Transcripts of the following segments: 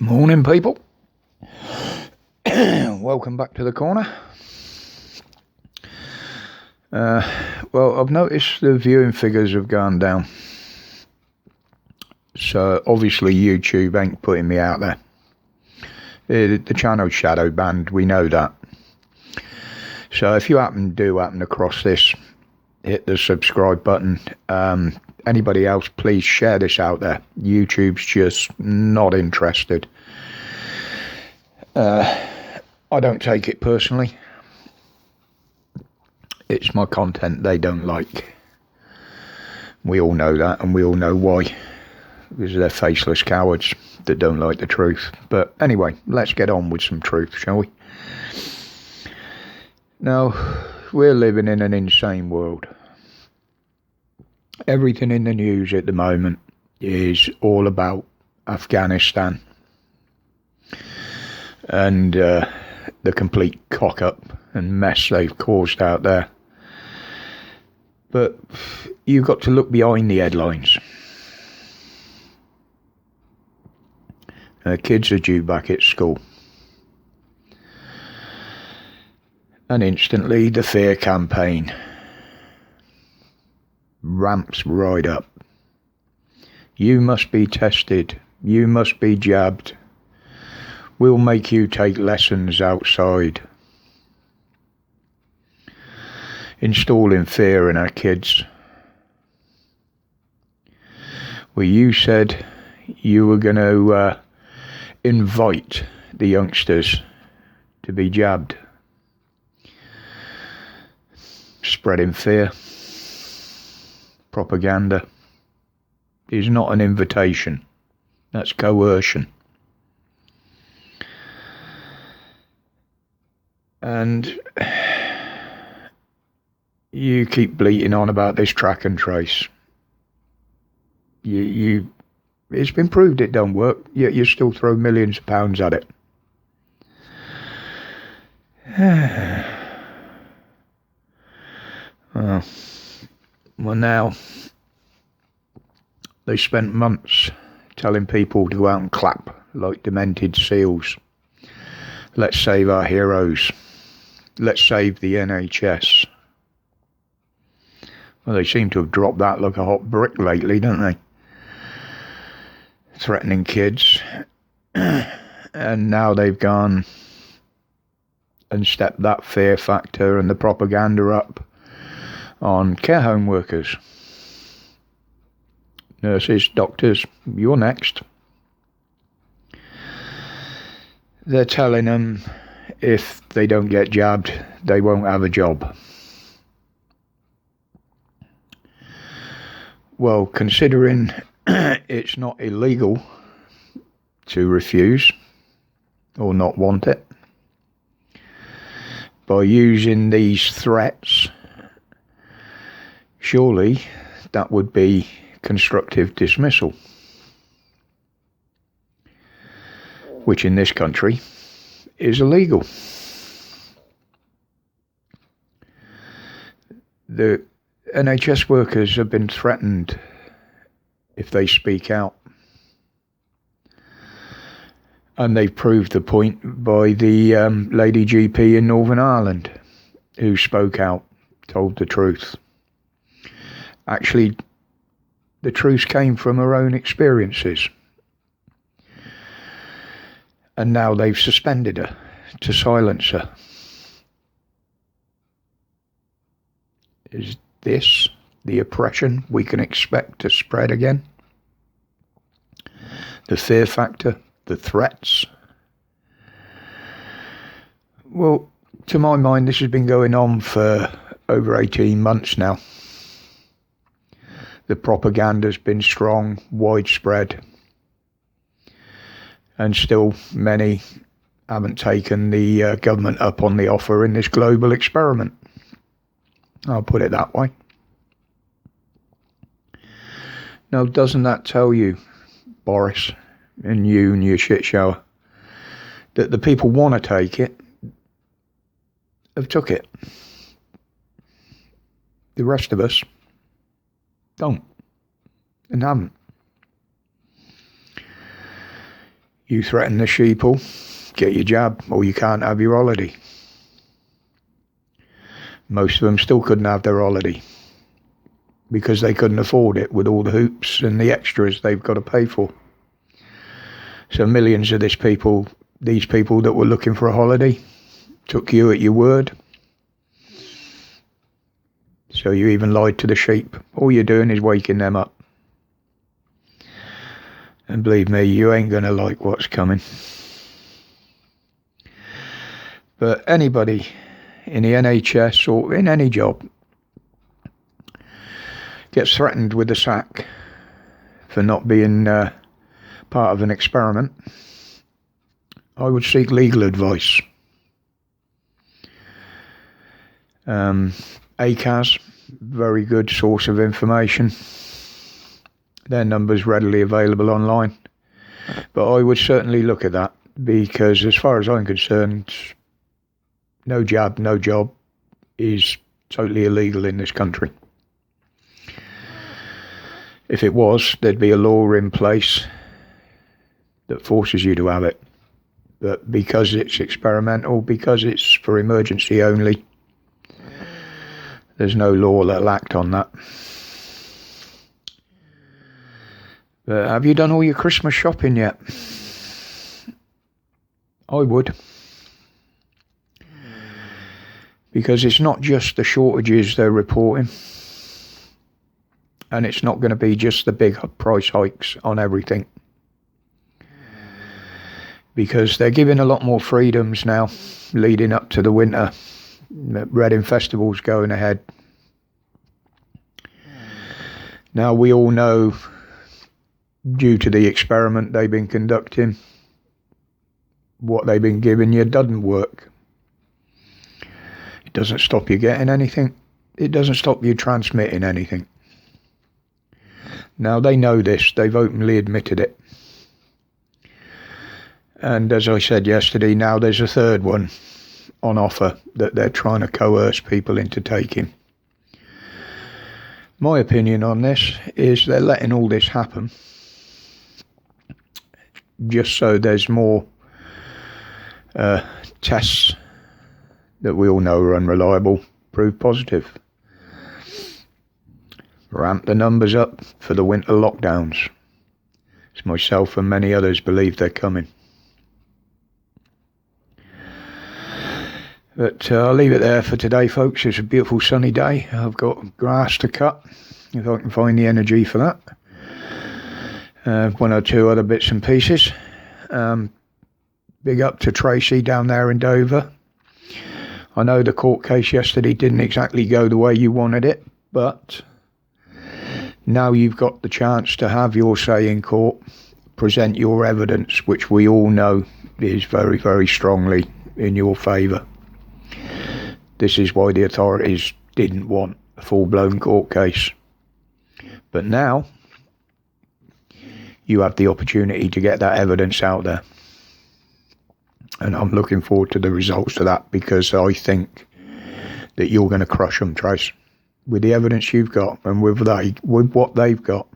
Morning, people. Welcome back to the corner. Well, I've noticed the viewing figures have gone down. So obviously YouTube ain't putting me out there. The channel's shadow banned, we know that. So if you happen across this, hit the subscribe button. Anybody else, please share this out there. YouTube's just not interested. I don't take it personally. It's my content they don't like. We all know that, and we all know why. Because they're faceless cowards that don't like the truth. But anyway, let's get on with some truth, shall we? Now, we're living in an insane world. Everything in the news at the moment is all about Afghanistan and the complete cock-up and mess they've caused out there. But you've got to look behind the headlines. Kids are due back at school. And instantly the fear campaign ramps right up. You must be tested. You must be jabbed. We'll make you take lessons outside. Installing fear in our kids. Well, you said you were going to invite the youngsters to be jabbed. Spreading fear. Propaganda is not an invitation. That's coercion. And you keep bleating on about this track and trace. It's been proved it don't work, yet you still throw millions of pounds at it. Well, now, they spent months telling people to go out and clap like demented seals. Let's save our heroes. Let's save the NHS. Well, they seem to have dropped that like a hot brick lately, don't they? Threatening kids. And now they've gone and stepped that fear factor and the propaganda up on care home workers. Nurses, doctors, you're next. They're telling them if they don't get jabbed, they won't have a job. Well, considering it's not illegal to refuse or not want it, by using these threats, surely that would be constructive dismissal, which in this country is illegal. The NHS workers have been threatened if they speak out. And they've proved the point by the lady GP in Northern Ireland who spoke out, told the truth. Actually, the truth came from her own experiences. And now they've suspended her to silence her. Is this the oppression we can expect to spread again? The fear factor, the threats. Well, to my mind, this has been going on for over 18 months now. The propaganda's been strong, widespread, and still many haven't taken the government up on the offer in this global experiment. I'll put it that way. Now, doesn't that tell you, Boris, and you and your shit shower, that the people want to take it, have took it? The rest of us don't and haven't. You threaten the sheeple, get your jab, or you can't have your holiday. Most of them still couldn't have their holiday because they couldn't afford it with all the hoops and the extras they've got to pay for. So millions of these people that were looking for a holiday took you at your word. So you even lied to the sheep. All you're doing is waking them up. And believe me, you ain't going to like what's coming. But anybody in the NHS or in any job gets threatened with the sack for not being part of an experiment, I would seek legal advice. ACAS, very good source of information. Their number's readily available online. But I would certainly look at that, because as far as I'm concerned, no jab, no job is totally illegal in this country. If it was, there'd be a law in place that forces you to have it. But because it's experimental, because it's for emergency only, there's no law that'll act on that. But have you done all your Christmas shopping yet? I would. Because it's not just the shortages they're reporting. And it's not going to be just the big price hikes on everything. Because they're giving a lot more freedoms now, leading up to the winter. Reading Festival's going ahead. Now we all know, due to the experiment they've been conducting, what they've been giving you doesn't work. It doesn't stop you getting anything. It doesn't stop you transmitting anything. Now they know this. They've openly admitted it. And as I said yesterday, now there's a third one on offer that they're trying to coerce people into taking. My opinion on this is they're letting all this happen just so there's more tests that we all know are unreliable prove positive. Ramp the numbers up for the winter lockdowns, as myself and many others believe they're coming. But I'll leave it there for today, folks. It's a beautiful sunny day. I've got grass to cut, if I can find the energy for that. One or two other bits and pieces. Big up to Tracy down there in Dover. I know the court case yesterday didn't exactly go the way you wanted it, but now you've got the chance to have your say in court, present your evidence, which we all know is very, very strongly in your favour. This is why the authorities didn't want a full-blown court case. But now, you have the opportunity to get that evidence out there. And I'm looking forward to the results of that, because I think that you're going to crush them, Trace. With the evidence you've got and with what they've got.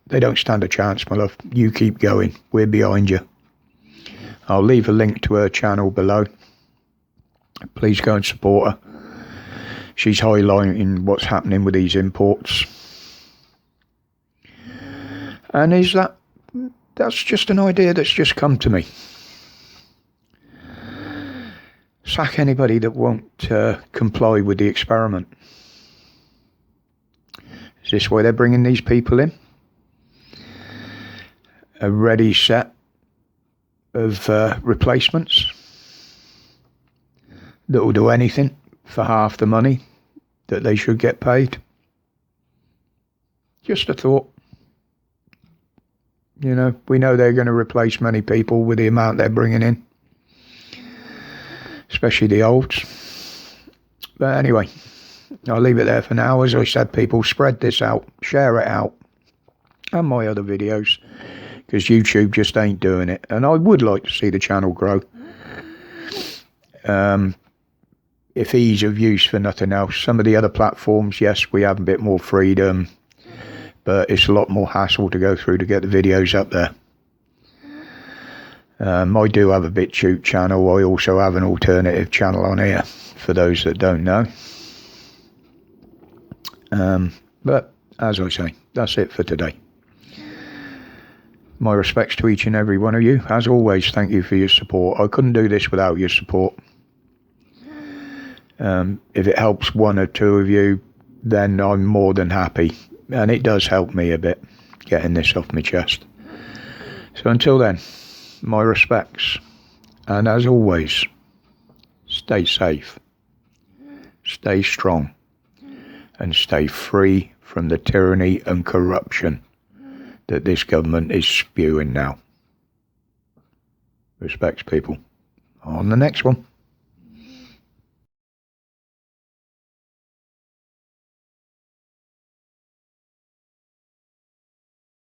They don't stand a chance, my love. You keep going. We're behind you. I'll leave a link to her channel below. Please go and support her. She's highlighting what's happening with these imports. And that's just an idea that's just come to me. Sack anybody that won't comply with the experiment. Is this why they're bringing these people in? A ready set of replacements that will do anything for half the money that they should get paid. Just a thought. You know, we know they're going to replace many people with the amount they're bringing in, especially the olds. But anyway, I'll leave it there for now. As I said, people, spread this out, share it out, and my other videos, because YouTube just ain't doing it. And I would like to see the channel grow. If ease of use for nothing else. Some of the other platforms, yes, we have a bit more freedom, but it's a lot more hassle to go through to get the videos up there. I do have a BitChute channel. I also have an alternative channel on here, for those that don't know. But, as I say, that's it for today. My respects to each and every one of you. As always, thank you for your support. I couldn't do this without your support. If it helps one or two of you, then I'm more than happy. And it does help me a bit, getting this off my chest. So until then, my respects. And as always, stay safe, stay strong, and stay free from the tyranny and corruption that this government is spewing now. Respects, people. On the next one.